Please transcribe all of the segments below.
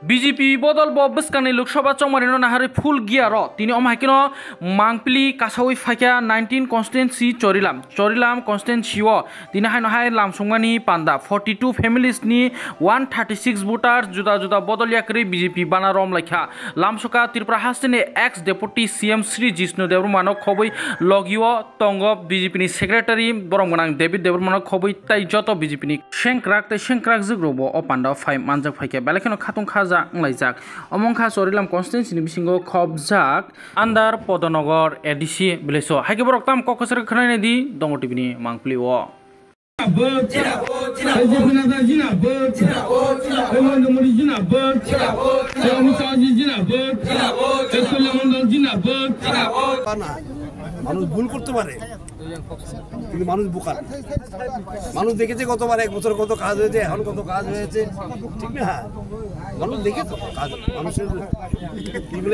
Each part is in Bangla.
বিজেপি বদল বস্কানি লোকসভা চমারিনো নাহারে ফুল গিয়ার তিনি অমাহিকিনো মাংপলি কাসাউই ফাইকা 19 কনস্টিটুয়েন্সি চরিলাম কনস্টিটুয়েন্সিও তিনি হাই লামসুংমানি পান্ডা 42 ফ্যামিলিसनि 136 ভোটার जुदा बदलियाकरी বিজেপি बाना रम लाइखा लामसका त्रिपुरा हास्टेनि ex deputy CM Shri Jishnu देवबर्मानो खबै लगियो तंग বিজেপিनि सेक्रेटारि बरमगोनां डेविड देवबर्मानो खबै ताइ जत বিজেপিनि सेंक्राक जग्रबो अपान्डा 5 मानजाक फाइका बेलेखनो खातुं खाजा लाइजाक अमंखा चरिलाम कनस्टिट्युएन्सिनि बिसिंगो खबजाक आन्दार पदनगर एडिसि बिलेसो हाइके बरकताम ककसर खनायनि दंग टिभिनि मांप्लिओ মানুষ ভুল করতে পারে কিন্তু মানুষ বোকা মানুষ দেখেছে কতবার এক বছর কত কাজ হয়েছে এখন কত কাজ হয়েছে ঠিক না মানুষ দেখে তো কাজ মানুষের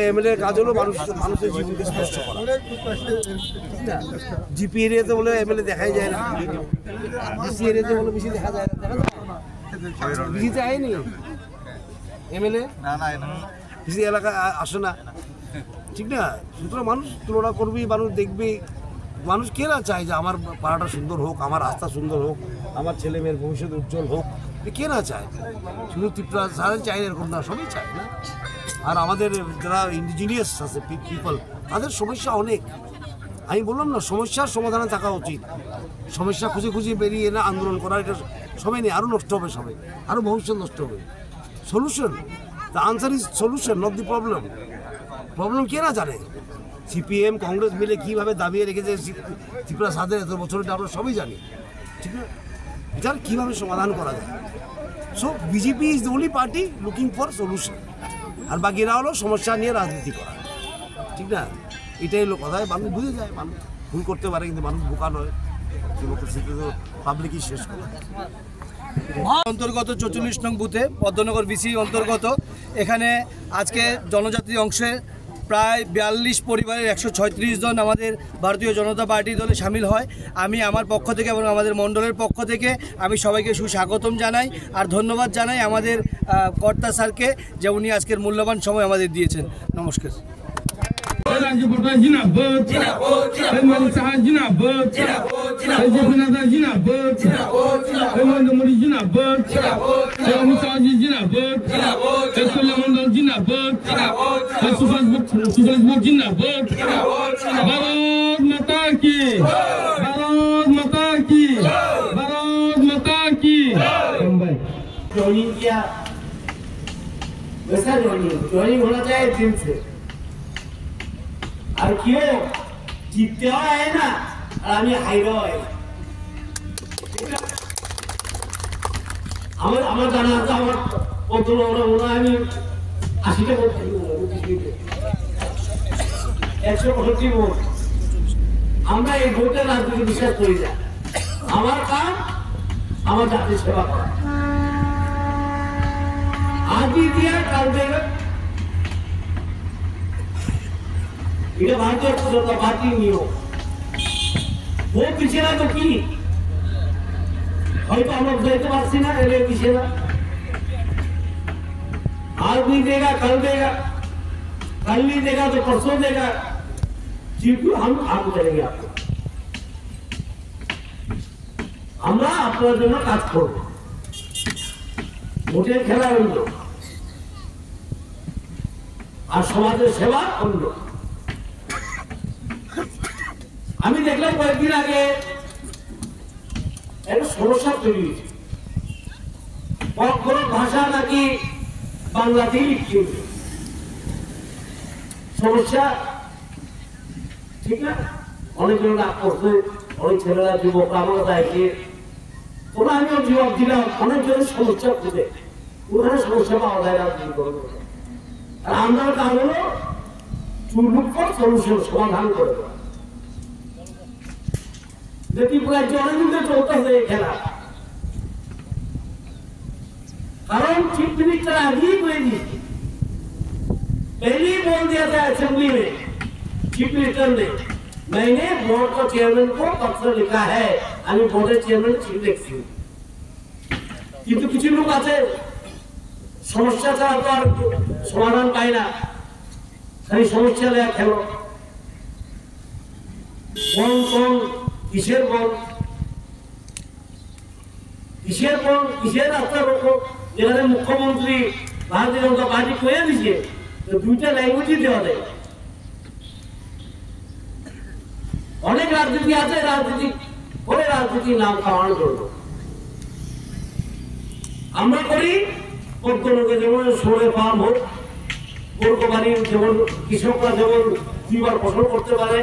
এমএলএ কাজ হলো মানুষের জীবনকে স্পষ্ট করা ঠিক না জিপি এরিয়াতে বলে এমএলএ দেখাই যায় না ডিসি এরিয়াতে বলে বেশি দেখা যায় না ডিসিতে আয়নি এমএলএ ডিসি এলাকা আসে না ঠিক না সুতরাং মানুষ তুলনা করবি মানুষ দেখবি মানুষ কে না চায় যে আমার পাড়াটা সুন্দর হোক আমার রাস্তা সুন্দর হোক আমার ছেলে মেয়ের ভবিষ্যৎ উজ্জ্বল হোক কে না চায় শুধু ত্রিপুরা সারা চায় এরকম না সবই চায় না আর আমাদের যারা ইন্ডিজিনিয়াস আছে পিপল তাদের সমস্যা অনেক আমি বললাম না সমস্যার সমাধানে থাকা উচিত সমস্যা খুঁজে বেরিয়ে না আন্দোলন করার এটা সময় নেই আরও নষ্ট হবে সবাই আরও ভবিষ্যৎ নষ্ট হবে solution the answer is solution not the problem কে না জানে সিপিএম কংগ্রেস মিলে কীভাবে দাবিয়ে রেখেছে ত্রিপুরা সাদের এত বছর আমরা সবই জানি ঠিক না এটার কীভাবে সমাধান করা যায় so BJP is the only party looking for solution আর বাকিরা হলো সমস্যা নিয়ে রাজনীতি করা ঠিক না এটাই হলো কথা মানুষ বুঝে যায় মানুষ ভুল করতে পারে কিন্তু মানুষ বোকা নয় ডেমোক্রেসিতে তো পাবলিকই শেষ করে অন্তর্গত 44 নং বুথে পদ্মনগর বিসি অন্তর্গত এখানে আজকে জনজাতি অংশে প্রায় 42 পরিবারের 136 জন আমাদের ভারতীয় জনতা পার্টি দলে সামিল হয় আমি আমার পক্ষ থেকে এবং আমাদের মণ্ডলের পক্ষ থেকে আমি সবাইকে সুস্বাগতম জানাই আর ধন্যবাদ জানাই আমাদের কর্তা স্যারকে যে উনি আজকের মূল্যবান সময় আমাদের দিয়েছেন নমস্কার ज्वाइनिंग होना चाहिए दिन से और क्यों जीतते है ना আমি হাইরো আমার জানা আছে আমার কত ওরা আমি 80টা ভোট 165 ভোট আমরা এই ভোটের রাজনীতি বিশ্বাস করি না আমার কাজ আমার জাতির সেবা করা आदि दिया कल देगा ये भारतीय जनता पार्टी नहीं हो वो पीछे ना तो की हम लोग देखते पासी ना रेलवे पीछे ना आज नहीं देगा कल नहीं देगा तो परसों देगा जीतू हम आगे करेंगे आपको আমরা আপনার জন্য কাজ করব ভোটের খেলা হলো আর সমাজের সেবা অন্য আমি দেখলাম কয়েকদিন আগে একটা সমস্যা তৈরি হয়েছে কোনো ভাষা নাকি বাংলাতেই লিখছে সমস্যা ঠিক না অনেকজন রাগ করছে অনেক ছেলেরা যুবক আমার দায়িত্বে ওরা আমিও জবাব দিলাম অনেকজন সমস্যা খুঁজে ওখানে সমস্যা পাওয়া যায় রাজনীতি করবো আর আমরা কাজ হলো চুলমুখ পর সলিউশন সমাধান করে দেওয়া ত্রিপুরার অনেকদিন চলতে হবে খেলা कारण चीफ मिनिस्टर आगे कोई नहीं पहले ही बोल दिया था असेंबली में चीफ मिनिस्टर ने मैंने बोर्ड को चेयरमैन को पत्र लिखा है আমি बोर्ड चेयरमैन चिठी लिखছি কিন্তু কিছু লোক আছে সমস্যা ছাড়া তো আর সমাধান পাই না, খালি সমস্যা দেয়া খেলো। বন কোন কিসের বন, কিসের বন, কিসের রাস্তা রোকো, যেখানে মুখ্যমন্ত্রী ভারতীয় জনতা পার্টি কয়ে দিচ্ছে দুইটা ল্যাঙ্গুয়েজই দেওয়া যায়। অনেক রাজনীতি আছে, রাজনীতি করে রাজনীতির নাম কামানো করবো। আমরা করি পদ্মনকে যেমন সোরে ফার্ম হোক, কোরবানির যেমন কৃষকরা যেমন দুইবার ফসল করতে পারে,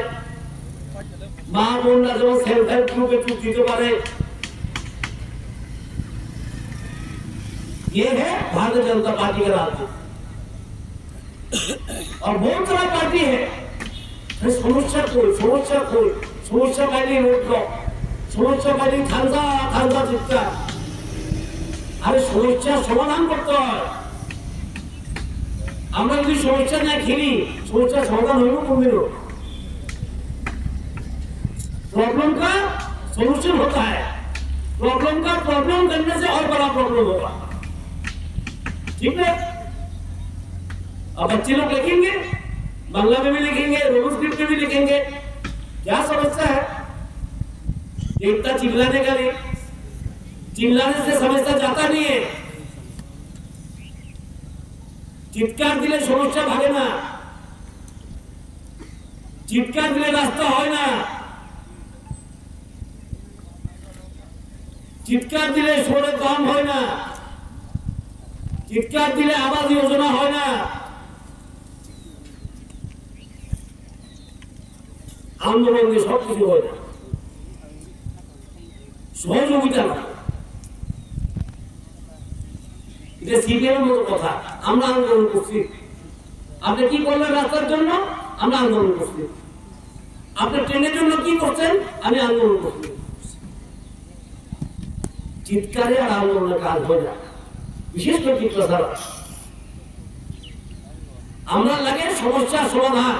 মা বোনরা যেমন সেলফ হেল্প গ্রুপে চুপ দিতে পারে। ये है भारतीय जनता पार्टी का राजनीति और बहुत सारा पार्टी है समस्या पार्टी रोड लो, समस्या पार्टी खालसा चिৎকার। আরে সমস্যার সমাধান করতে হয়। আমরা যদি সমস্যা না খেলি সমস্যার সমাধান হইব কোনদিন? प्रॉब्लम का सोल्यूशन होता है, प्रॉब्लम का प्रॉब्लम करने से और बड़ा प्रॉब्लम होगा, ठीक है? अब बच्चे लोग लिखेंगे, बांग्ला में भी लिखेंगे, रोमन स्क्रिप्ट में भी लिखेंगे। क्या समस्या है? इतना चिल्लाने का नहीं, चिल्लाने से समस्या जाता नहीं है। চিৎকার দিলে সমস্যা ভাগে না, চিৎকার দিলে রাস্তা হয় না, চিৎকার দিলে সড়কের দাম হয় না, চিৎকার দিলে আবাস যোজনা হয় না। আন্দোলন দিয়ে সবকিছু হয় না, সহযোগিতা না। এটা সিপিএম এর মতো কথা। আমরা আন্দোলন করছি, আপনি কি করলেন রাস্তার জন্য? আমরা আন্দোলন করছি। আপনি ট্রেনের জন্য কি করছেন? আমি আন্দোলন করছি। চিৎকারে আর আন্দোলনের কাজ হয় না, বিশেষ করে চিৎকার ছাড়া। আমরা লাগে সমস্যার সমাধান।